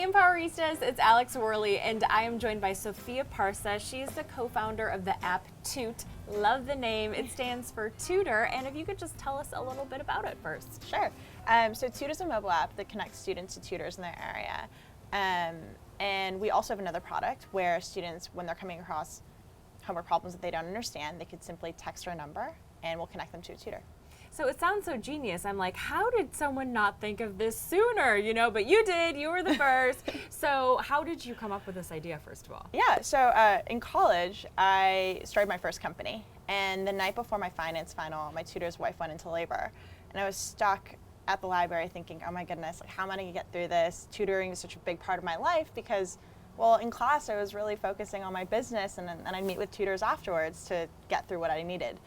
Empoweristas, it's Alex Wehrley, and I am joined by Sophia Parsa. She's the co-founder of the app Toot. Love the name. It stands for tutor, and if you could just tell us a little bit about it first. Sure. So Toot is a mobile app that connects students to tutors in their area. And we also have another product where students, when they're coming across homework problems that they don't understand, they could simply text our number and we'll connect them to a tutor. So it sounds so genius. I'm like, how did someone not think of this sooner? You know, but you did. You were the first. So how did you come up with this idea, first of all? Yeah, so in college, I started my first company. And the night before my finance final, my tutor's wife went into labor. And I was stuck at the library thinking, oh my goodness, like, how am I going to get through this? Tutoring is such a big part of my life because, well, in class I was really focusing on my business, and then I'd meet with tutors afterwards to get through what I needed.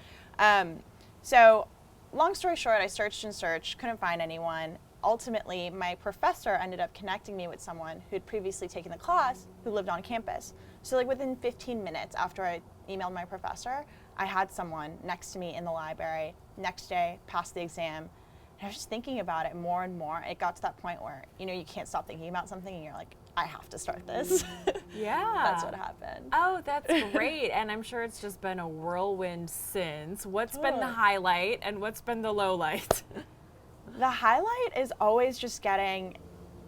So long story short, I searched and searched, couldn't find anyone. Ultimately, my professor ended up connecting me with someone who had previously taken the class who lived on campus. So like within 15 minutes after I emailed my professor, I had someone next to me in the library. Next day, passed the exam. And I was just thinking about it more and more. It got to that point where, you know, you can't stop thinking about something and you're like, I have to start this. Yeah. That's what happened. Oh, that's great. And I'm sure it's just been a whirlwind since. What's been the highlight and what's been the low light? The highlight is always just getting,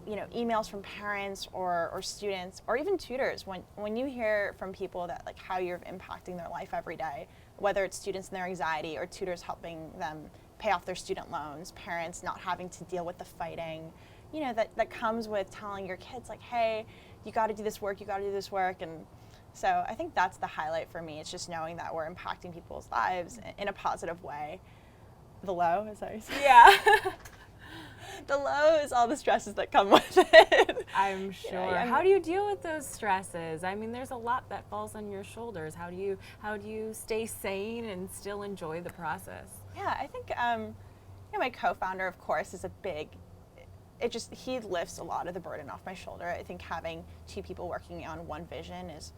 you know, emails from parents or students or even tutors. When you hear from people that like how you're impacting their life every day, whether it's students and their anxiety or tutors helping them pay off their student loans, parents not having to deal with the fighting, you know, that comes with telling your kids like, hey, you got to do this work, you got to do this work. And so I think that's the highlight for me. It's just knowing that we're impacting people's lives in a positive way. The low, is that what you're saying? Yeah. The low is all the stresses that come with it. I'm sure. Yeah, how do you deal with those stresses? I mean, there's a lot that falls on your shoulders. How do you stay sane and still enjoy the process? Yeah, I think you know, my co-founder, of course, is a big. He lifts a lot of the burden off my shoulder. I think having two people working on one vision is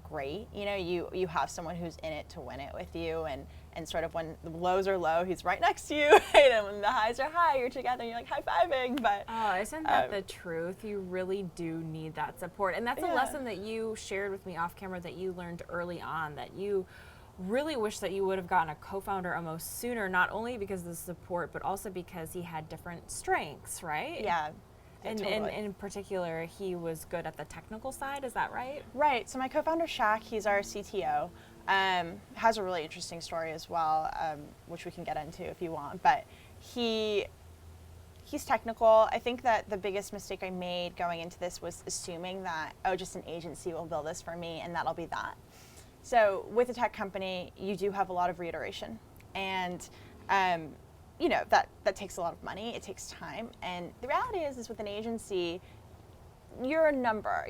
great. You know, you have someone who's in it to win it with you, and sort of when the lows are low, he's right next to you, right? And when the highs are high, you're together and you're like high-fiving. But oh, isn't that the truth? You really do need that support. And that's a lesson that you shared with me off camera that you learned early on, that you really wish that you would have gotten a co-founder almost sooner, not only because of the support, but also because he had different strengths, right? Yeah. And totally. in particular, he was good at the technical side, is that right? Right, so my co-founder Shaq, he's our CTO, has a really interesting story as well, which we can get into if you want, but he's technical. I think that the biggest mistake I made going into this was assuming that, oh, just an agency will build this for me and that'll be that. So with a tech company, you do have a lot of reiteration, and you know, that takes a lot of money, it takes time, and the reality is with an agency, you're a number,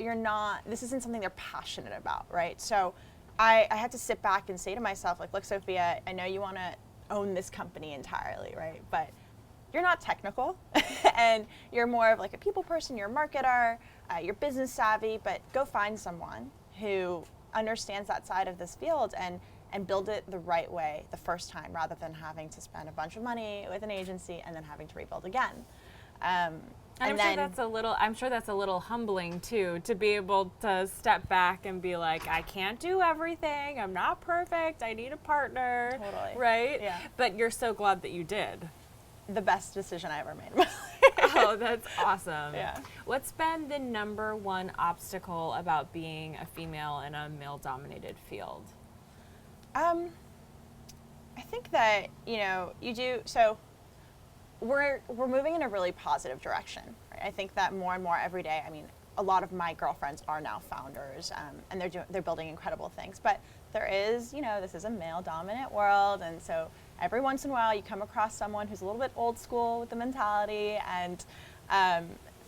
this isn't something they're passionate about, right? So I had to sit back and say to myself, like, look, Sophia, I know you want to own this company entirely, right? But you're not technical, and you're more of like a people person, you're a marketer, you're business savvy, but go find someone who understands that side of this field and build it the right way the first time, rather than having to spend a bunch of money with an agency and then having to rebuild again. I'm sure that's a little humbling too, to be able to step back and be like, I can't do everything, I'm not perfect, I need a partner. Totally. Right? Yeah. But you're so glad that you did. The best decision I ever made in my life. Oh, that's awesome. Yeah. What's been the number one obstacle about being a female in a male-dominated field? I think that, you know, we're moving in a really positive direction, right? I think that more and more every day, I mean, a lot of my girlfriends are now founders, and they're building incredible things, but there is, you know, this is a male-dominant world, and so every once in a while you come across someone who's a little bit old school with the mentality and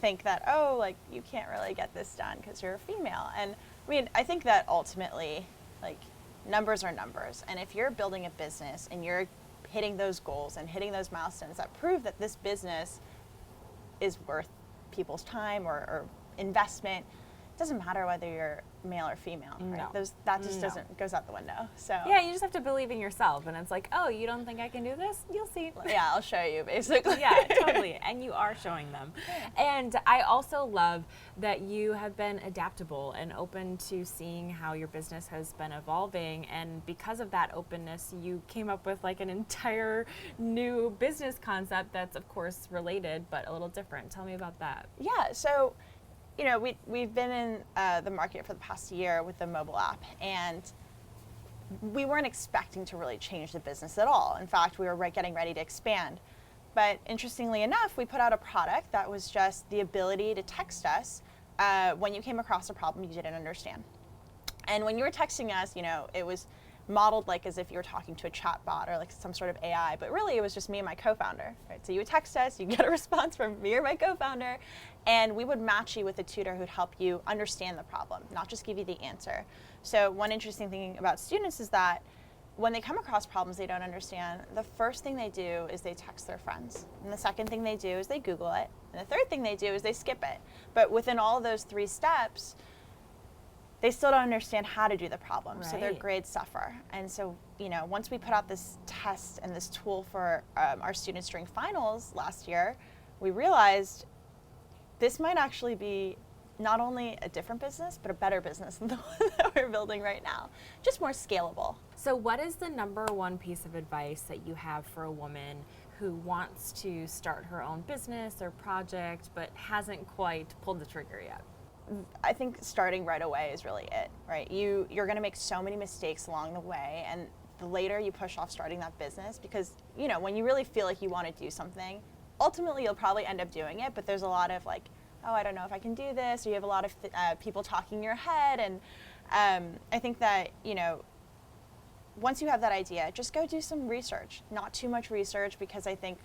think that, oh, like, you can't really get this done because you're a female. And I mean, I think that ultimately, like, numbers are numbers, and if you're building a business and you're hitting those goals and hitting those milestones that prove that this business is worth people's time or investment, doesn't matter whether you're male or female, right? No. That just doesn't, goes out the window. So yeah, you just have to believe in yourself, and it's like, oh, you don't think I can do this? You'll see. yeah, I'll show you, basically. Yeah, totally, and you are showing them. And I also love that you have been adaptable and open to seeing how your business has been evolving, and because of that openness, you came up with like an entire new business concept that's of course related, but a little different. Tell me about that. Yeah, so you know, we've been in the market for the past year with the mobile app, and we weren't expecting to really change the business at all. In fact, we were getting ready to expand. But interestingly enough, we put out a product that was just the ability to text us when you came across a problem you didn't understand. And when you were texting us, you know, it was modeled like as if you were talking to a chat bot or like some sort of AI, but really it was just me and my co-founder, right? So you would text us, you get a response from me or my co-founder, and we would match you with a tutor who'd help you understand the problem, not just give you the answer. So one interesting thing about students is that when they come across problems they don't understand, the first thing they do is they text their friends. And the second thing they do is they Google it. And the third thing they do is they skip it. But within all of those 3 steps, they still don't understand how to do the problem, right. So their grades suffer. And so, you know, once we put out this test and this tool for our students during finals last year, we realized this might actually be not only a different business, but a better business than the one that we're building right now, just more scalable. So what is the #1 piece of advice that you have for a woman who wants to start her own business or project, but hasn't quite pulled the trigger yet? I think starting right away is really it, right? You're going to make so many mistakes along the way, and the later you push off starting that business, because you know when you really feel like you want to do something, ultimately you'll probably end up doing it. But there's a lot of like, oh, I don't know if I can do this, or you have a lot of people talking in your head, and I think that you know once you have that idea, just go do some research. Not too much research, because I think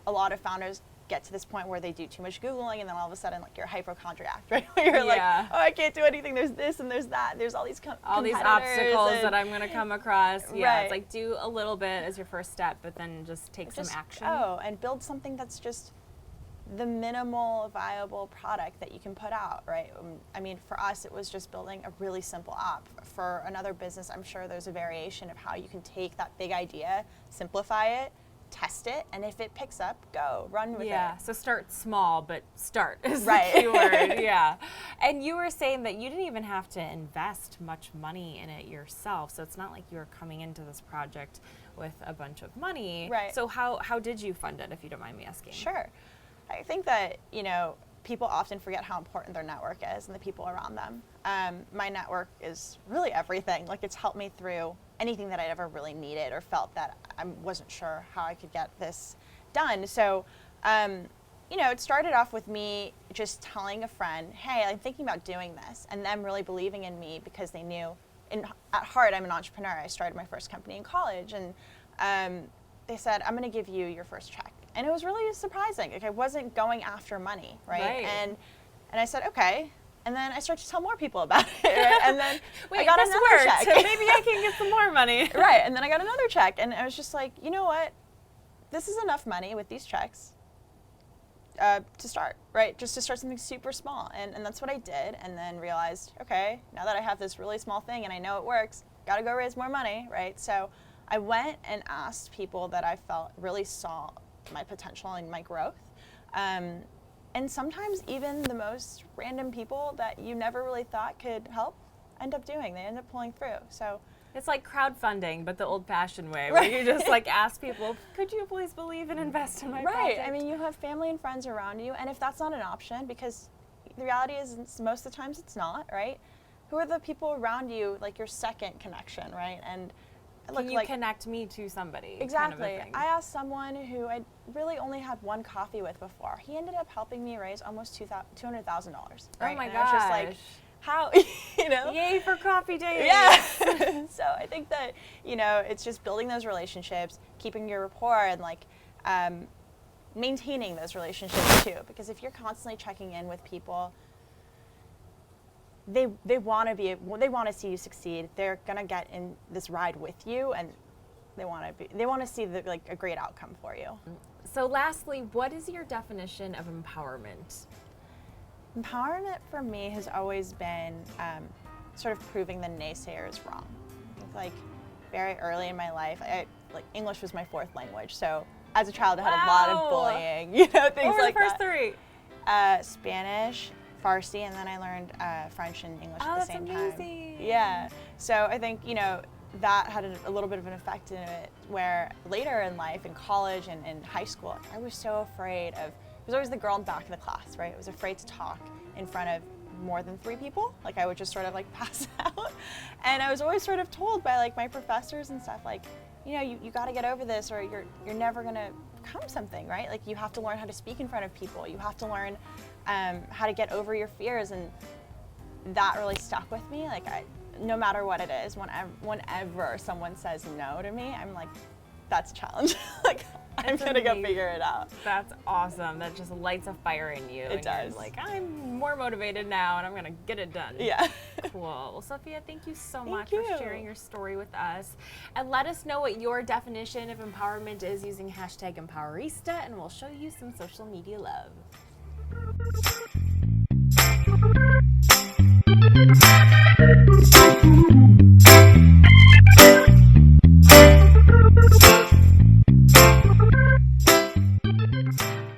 a lot of founders get to this point where they do too much Googling, and then all of a sudden, like, you're a hypochondriac, right? You're like, oh, I can't do anything. There's this and there's that. There's all these all these obstacles that I'm going to come across. Yeah, it's like do a little bit as your first step, but then just take some action. Oh, and build something that's just the minimal viable product that you can put out, right? I mean, for us, it was just building a really simple app. For another business, I'm sure there's a variation of how you can take that big idea, simplify it, test it, and if it picks up, go, run with it. Yeah, so start small, but start is right. the key word, yeah. And you were saying that you didn't even have to invest much money in it yourself, so it's not like you were coming into this project with a bunch of money. Right. So how did you fund it, if you don't mind me asking? Sure. I think that, you know, people often forget how important their network is and the people around them. My network is really everything. Like, it's helped me through anything that I'd ever really needed or felt that I wasn't sure how I could get this done. So, you know, it started off with me just telling a friend, hey, I'm thinking about doing this, and them really believing in me because they knew, at heart, I'm an entrepreneur. I started my first company in college, and they said, I'm going to give you your first check. And it was really surprising. Like, I wasn't going after money, right? And I said, okay. And then I started to tell more people about it. Right? And then wait, I got another check. So maybe I can get some more money. Right. And then I got another check. And I was just like, you know what? This is enough money with these checks to start, right? Just to start something super small. And that's what I did. And then realized, okay, now that I have this really small thing and I know it works, got to go raise more money, right? So I went and asked people that I felt really saw my potential and my growth. And sometimes even the most random people that you never really thought could help end up doing. They end up pulling through. So it's like crowdfunding, but the old-fashioned way, where you just like ask people, could you please believe and invest in my project? I mean, you have family and friends around you, and if that's not an option, because the reality is most of the times it's not, right? Who are the people around you, like your second connection, right? And can you connect me to somebody? Exactly. Kind of a thing. I asked someone who I really only had one coffee with before. He ended up helping me raise almost $200,000. Right? Oh my gosh! I was just like, how, you know? Yay for coffee dates! Yeah. So I think that, you know, it's just building those relationships, keeping your rapport, and like maintaining those relationships too. Because if you're constantly checking in with people, they want to see you succeed. They're gonna get in this ride with you, and they want to see a great outcome for you. So lastly, what is your definition of empowerment? Empowerment for me has always been sort of proving the naysayers wrong. I think like very early in my life, like English was my fourth language, so as a child I had a lot of bullying, things what were like the first that. three? Spanish, Farsi, and then I learned French and English at the same time. Amazing. Yeah, so I think that had a little bit of an effect in it, where later in life, in college and in high school, I was so afraid of, I was always the girl in the back of the class, right? I was afraid to talk in front of more than 3 people. Like I would just sort of like pass out. And I was always sort of told by like my professors and stuff, like, you got to get over this, or you're never gonna become something, right? Like you have to learn how to speak in front of people. You have to learn how to get over your fears, and that really stuck with me. Like no matter what it is, whenever someone says no to me, I'm like, that's a challenge. Like I'm gonna go figure it out. That's awesome. That just lights a fire in you. It does. You're like, I'm more motivated now, and I'm gonna get it done. Yeah. Cool. Well, Sophia, thank you so much you. for sharing your story with us. And let us know what your definition of empowerment is using #Empowerista, and we'll show you some social media love.